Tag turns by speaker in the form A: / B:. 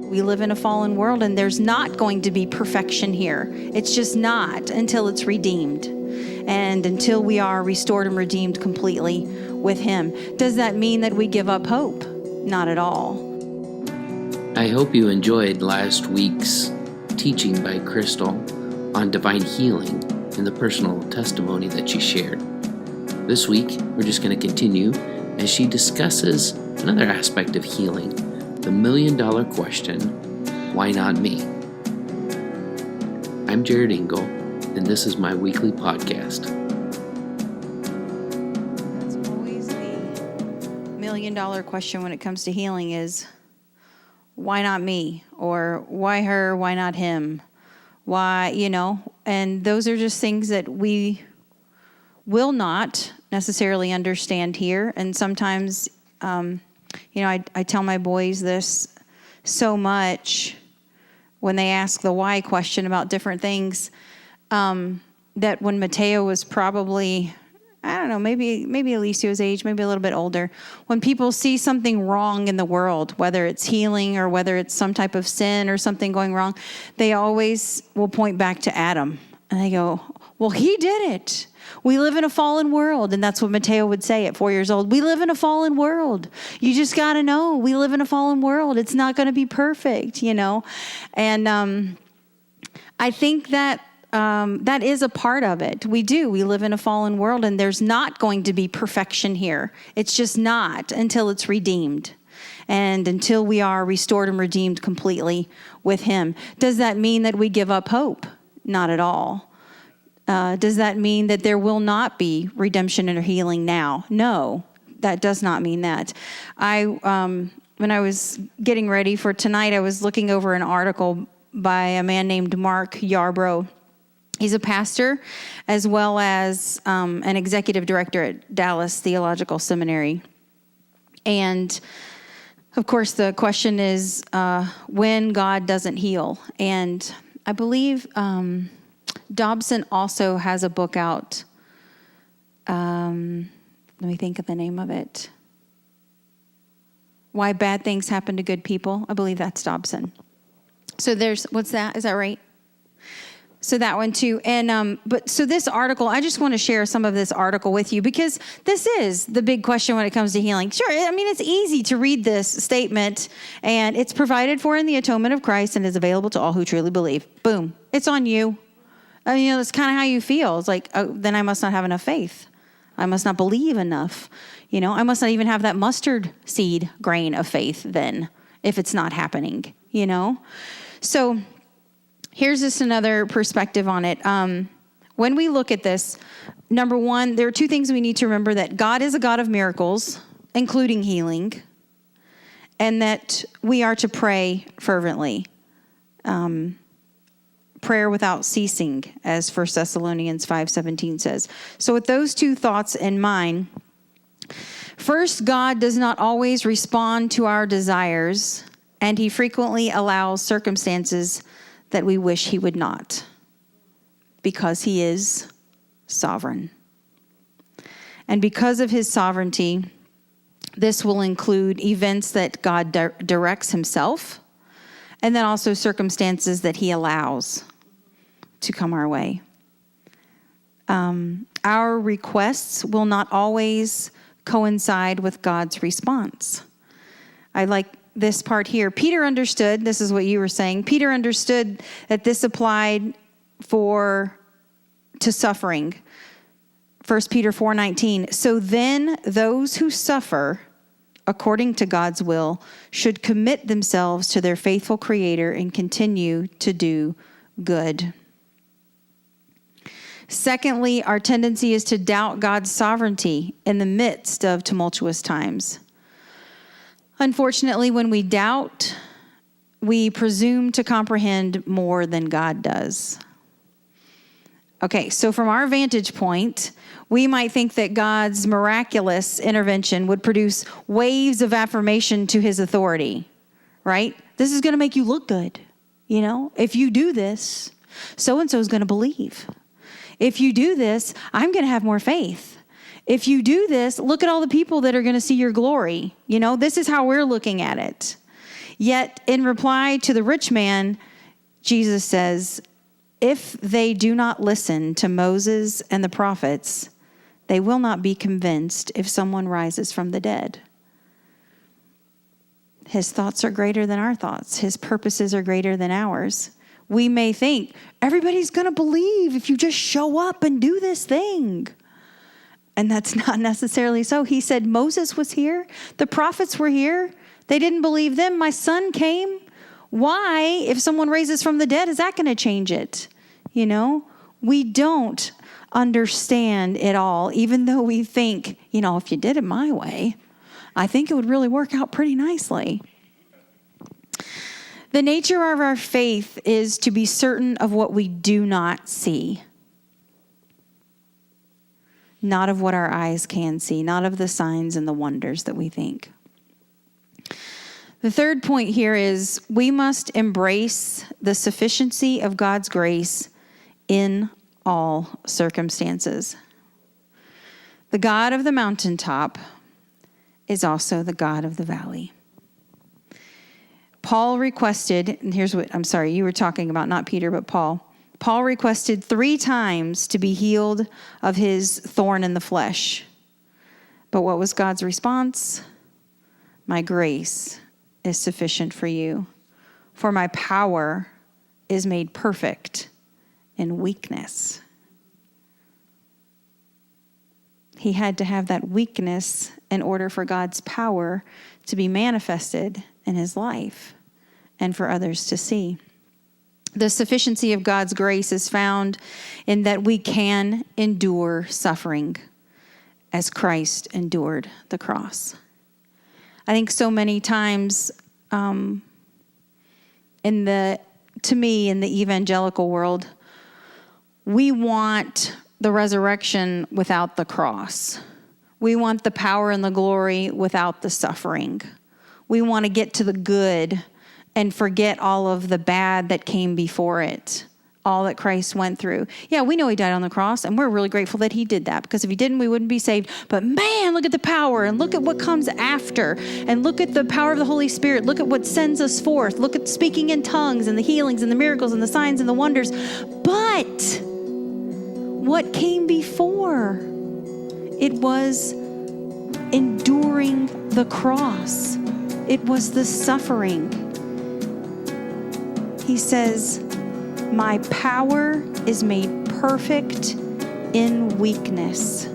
A: We live in a fallen world, and there's not going to be perfection here. It's just not until it's redeemed and until we are restored and redeemed completely with Him. Does that mean that we give up hope? Not at all.
B: I hope you enjoyed last week's teaching by Crystal on divine healing and the personal testimony that she shared. This week, we're just going to continue as she discusses another aspect of healing, the million-dollar question, why not me? I'm JCIngle, and this is my weekly podcast.
A: That's always the million-dollar question when it comes to healing is, why not me? Or why her, why not him? Why, and those are just things that we will not necessarily understand here. And sometimes, I tell my boys this so much when they ask the why question about different things, that when Mateo was probably, I don't know, maybe Alicia's age, maybe a little bit older, when people see something wrong in the world, whether it's healing or whether it's some type of sin or something going wrong, they always will point back to Adam. And they go, well, he did it. We live in a fallen world. And that's what Mateo would say at 4 years old. We live in a fallen world. You just got to know we live in a fallen world. It's not going to be perfect, And I think that that is a part of it. We live in a fallen world, and there's not going to be perfection here. It's just not until it's redeemed and until we are restored and redeemed completely with Him. Does that mean that we give up hope? Not at all. Does that mean that there will not be redemption or healing now? No, that does not mean that. When I was getting ready for tonight, I was looking over an article by a man named Mark Yarbrough. He's a pastor as well as an executive director at Dallas Theological Seminary. And, of course, the question is when God doesn't heal. And I believe Dobson also has a book out. Let me think of the name of it. Why Bad Things Happen to Good People. I believe that's Dobson. So what's that? Is that right? So that one too. And, so this article, I just want to share some of this article with you because this is the big question when it comes to healing. Sure. It's easy to read this statement, and it's provided for in the atonement of Christ and is available to all who truly believe. Boom. It's on you. That's kind of how you feel. It's like, oh, then I must not have enough faith. I must not believe enough. I must not even have that mustard seed grain of faith then if it's not happening, So here's just another perspective on it. When we look at this, number one, there are two things we need to remember: that God is a God of miracles, including healing, and that we are to pray fervently. Prayer without ceasing, as 1 Thessalonians 5:17 says. So with those two thoughts in mind, first, God does not always respond to our desires, and He frequently allows circumstances that we wish He would not, because He is sovereign. And because of His sovereignty, this will include events that God directs Himself, and then also circumstances that He allows to come our way. Our requests will not always coincide with God's response. I like this part here. Peter understood, this is what you were saying, Peter understood that this applied to suffering. 1 Peter 4:19. So then those who suffer according to God's will should commit themselves to their faithful Creator and continue to do good. Secondly, our tendency is to doubt God's sovereignty in the midst of tumultuous times. Unfortunately, when we doubt, we presume to comprehend more than God does. Okay, so from our vantage point, we might think that God's miraculous intervention would produce waves of affirmation to His authority, right? This is going to make you look good. If you do this, so-and-so is going to believe. If you do this, I'm going to have more faith. If you do this, look at all the people that are going to see your glory. This is how we're looking at it. Yet in reply to the rich man, Jesus says, if they do not listen to Moses and the prophets, they will not be convinced if someone rises from the dead. His thoughts are greater than our thoughts. His purposes are greater than ours. We may think, everybody's going to believe if you just show up and do this thing. And that's not necessarily so. He said Moses was here. The prophets were here. They didn't believe them. My son came. Why, if someone raises from the dead, is that going to change it? You know, we don't understand it all, even though we think, if you did it my way, I think it would really work out pretty nicely. The nature of our faith is to be certain of what we do not see. Not of what our eyes can see, not of the signs and the wonders that we think. The third point here is we must embrace the sufficiency of God's grace in all circumstances. The God of the mountaintop is also the God of the valley. Paul requested, and you were talking about not Peter, but Paul. Paul requested 3 times to be healed of his thorn in the flesh. But what was God's response? My grace is sufficient for you, for my power is made perfect in weakness. He had to have that weakness in order for God's power to be manifested in his life and for others to see. The sufficiency of God's grace is found in that we can endure suffering as Christ endured the cross. I think so many times in the evangelical world, we want the resurrection without the cross. We want the power and the glory without the suffering. We want to get to the good and forget all of the bad that came before it, all that Christ went through. Yeah, we know he died on the cross, and we're really grateful that he did that, because if he didn't, we wouldn't be saved. But man, look at the power, and look at what comes after, and look at the power of the Holy Spirit. Look at what sends us forth. Look at speaking in tongues and the healings and the miracles and the signs and the wonders. But what came before? It was enduring the cross. It was the suffering. He says, my power is made perfect in weakness.